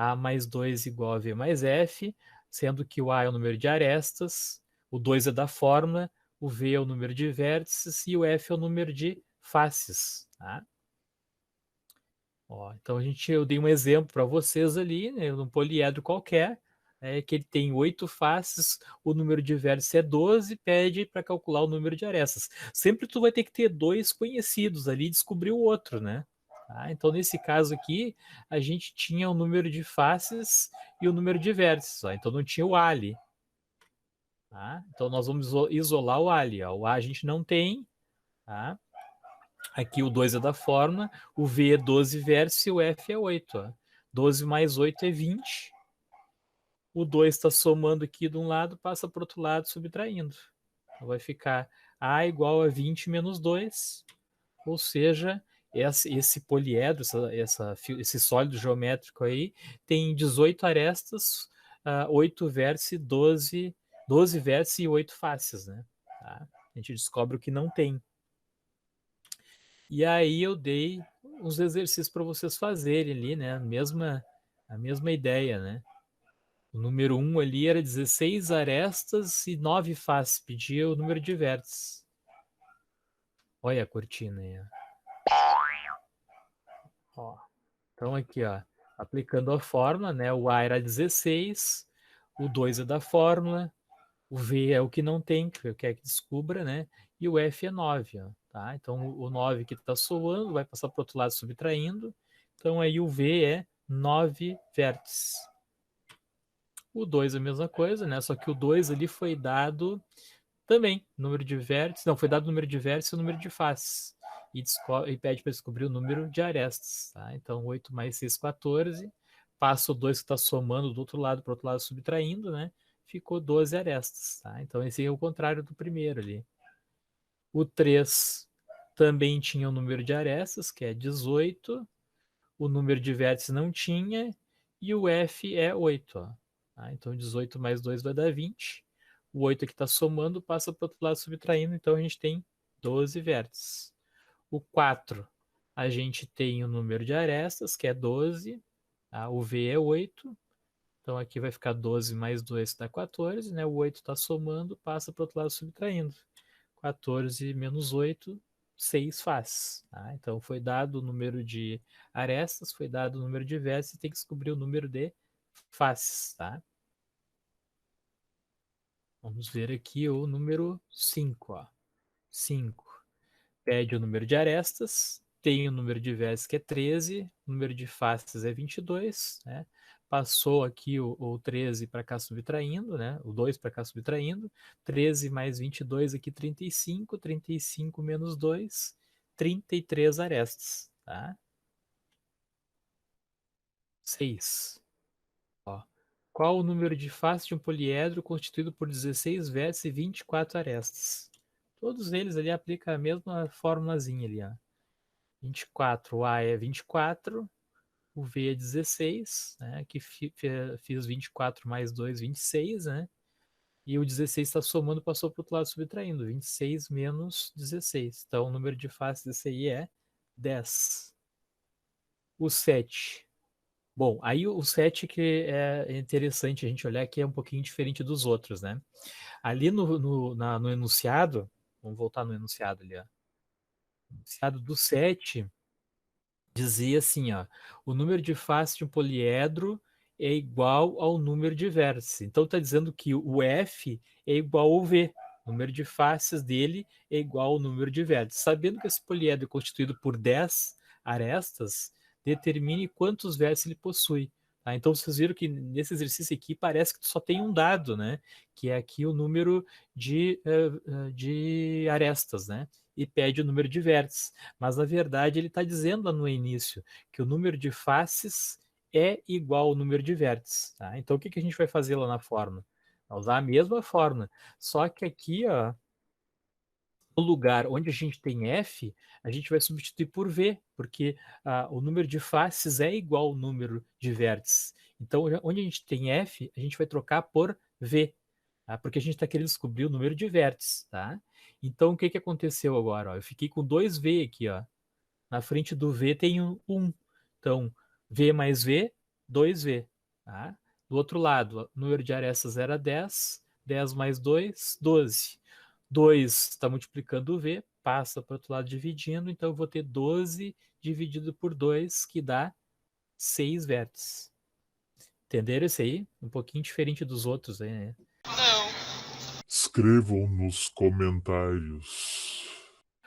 A mais 2 igual a V mais F, sendo que o A é o número de arestas, o 2 é da fórmula, o V é o número de vértices e o F é o número de faces. Tá? Ó, então eu dei um exemplo para vocês ali, né, num poliedro qualquer, que ele tem 8 faces, o número de vértices é 12, pede para calcular o número de arestas. Sempre tu vai ter que ter dois conhecidos ali e descobrir o outro, né? Tá? Então, nesse caso aqui, a gente tinha o número de faces e o número de vértices. Ó, então, não tinha o A ali. Tá? Então, nós vamos isolar o A ali. Ó. O A a gente não tem, tá? Aqui o 2 é da fórmula, o V é 12 vértices e o F é 8. Ó. 12 mais 8 é 20. O 2 está somando aqui de um lado, passa para o outro lado, subtraindo. Então vai ficar A igual a 20 menos 2, ou seja, esse poliedro, esse sólido geométrico aí, tem 18 arestas, 8 vértices, 12 vértices e 8 faces. Né? Tá? A gente descobre o que não tem. E aí eu dei uns exercícios para vocês fazerem ali, né? A mesma ideia, né? O número 1 ali era 16 arestas e 9 faces. Pedia o número de vértices. Olha a cortina aí. Ó. Então aqui, ó, aplicando a fórmula, né? O A era 16, o 2 é da fórmula, o V é o que não tem, que quer que descubra, né? E o F é 9, ó, tá? Então o 9 que está soando vai passar para o outro lado subtraindo. Então aí o V é 9 vértices. O 2 é a mesma coisa, né? Só que o 2 ali foi dado também, número de vértices. Não, foi dado o número de vértices e o número de faces. E pede para descobrir o número de arestas. Tá? Então, 8 mais 6, 14. Passa o 2 que está somando do outro lado para o outro lado subtraindo, né? Ficou 12 arestas. Tá? Então, esse é o contrário do primeiro ali. O 3 também tinha o número de arestas, que é 18. O número de vértices não tinha. E o F é 8. Ó. Tá? Então, 18 mais 2 vai dar 20. O 8 aqui está somando, passa para o outro lado subtraindo, então a gente tem 12 vértices. O 4, a gente tem o número de arestas, que é 12. Tá? O V é 8. Então aqui vai ficar 12 mais 2 dá 14. Né? O 8 está somando, passa para o outro lado subtraindo. 14 menos 8, 6 faces. Tá? Então foi dado o número de arestas, foi dado o número de vértices, tem que descobrir o número de faces. Tá? Vamos ver aqui o número 5. Ó. 5 pede o número de arestas, tem o número de vértices que é 13, o número de faces é 22, né? Passou aqui o 13 para cá subtraindo, né? O 2 para cá subtraindo, 13 mais 22 aqui 35, 35 menos 2, 33 arestas, tá? 6. Ó. Qual o número de faces de um poliedro constituído por 16 vértices e 24 arestas? Todos eles ali aplicam a mesma formulazinha ali, ó. 24, o A é 24, o V é 16, né? Que fiz 24 mais 2, 26, né? E o 16 está somando, passou para o outro lado subtraindo. 26 menos 16. Então, o número de faces desse aí é 10. O 7. Bom, aí o 7 que é interessante a gente olhar, que é um pouquinho diferente dos outros, né? Ali no enunciado, vamos voltar no enunciado ali, ó. O enunciado do 7 dizia assim, ó, o número de faces de um poliedro é igual ao número de vértices. Então está dizendo que o F é igual ao V. O número de faces dele é igual ao número de vértices. Sabendo que esse poliedro é constituído por 10 arestas, determine quantos vértices ele possui. Tá? Então vocês viram que nesse exercício aqui parece que só tem um dado, né? Que é aqui o número de arestas, né? E pede o número de vértices. Mas na verdade ele está dizendo lá no início que o número de faces é igual ao número de vértices. Tá? Então o que a gente vai fazer lá na fórmula? Vai usar a mesma fórmula, só que aqui, ó, no lugar onde a gente tem F, a gente vai substituir por V, porque o número de faces é igual ao número de vértices. Então, onde a gente tem F, a gente vai trocar por V, tá? Porque a gente está querendo descobrir o número de vértices. Tá? Então, o que aconteceu agora? Ó? Eu fiquei com 2V aqui. Ó. Na frente do V tem um 1. Então, V mais V 2V. Tá? Do outro lado, o número de arestas era 10, 10 mais 2, 12. 2 está multiplicando o V, passa para o outro lado dividindo, então eu vou ter 12 dividido por 2, que dá 6 vértices. Entenderam isso aí? Um pouquinho diferente dos outros aí, né? Não. Escrevam nos comentários.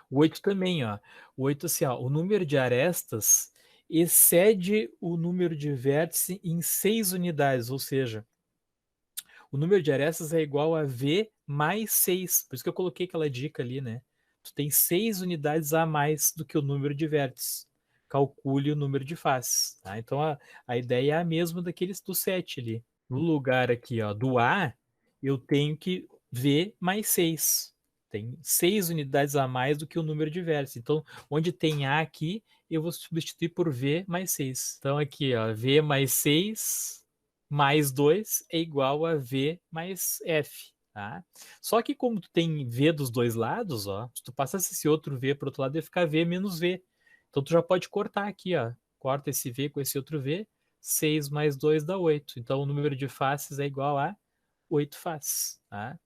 O 8 também, ó. O 8, assim, ó, o número de arestas excede o número de vértices em 6 unidades, ou seja, o número de arestas é igual a V mais 6. Por isso que eu coloquei aquela dica ali, né? Tu tem 6 unidades a mais do que o número de vértices. Calcule o número de faces. Tá? Então a ideia é a mesma daqueles do 7 ali. No lugar aqui, ó, do A, eu tenho que V mais 6. Tem 6 unidades a mais do que o número de vértices. Então, onde tem A aqui, eu vou substituir por V mais 6. Então, aqui, ó, V mais 6 mais 2 é igual a V mais F. Tá? Só que como tu tem V dos dois lados, ó, se tu passasse esse outro V para o outro lado, ia ficar V menos V. Então tu já pode cortar aqui, ó. Corta esse V com esse outro V, 6 mais 2 dá 8. Então o número de faces é igual a 8 faces. Tá?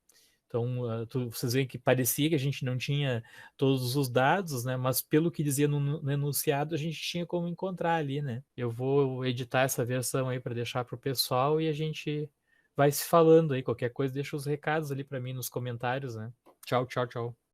Então, vocês veem que parecia que a gente não tinha todos os dados, né? Mas pelo que dizia no enunciado, a gente tinha como encontrar ali, né? Eu vou editar essa versão aí para deixar para o pessoal e a gente vai se falando aí. Qualquer coisa, deixa os recados ali para mim nos comentários, né? Tchau, tchau, tchau.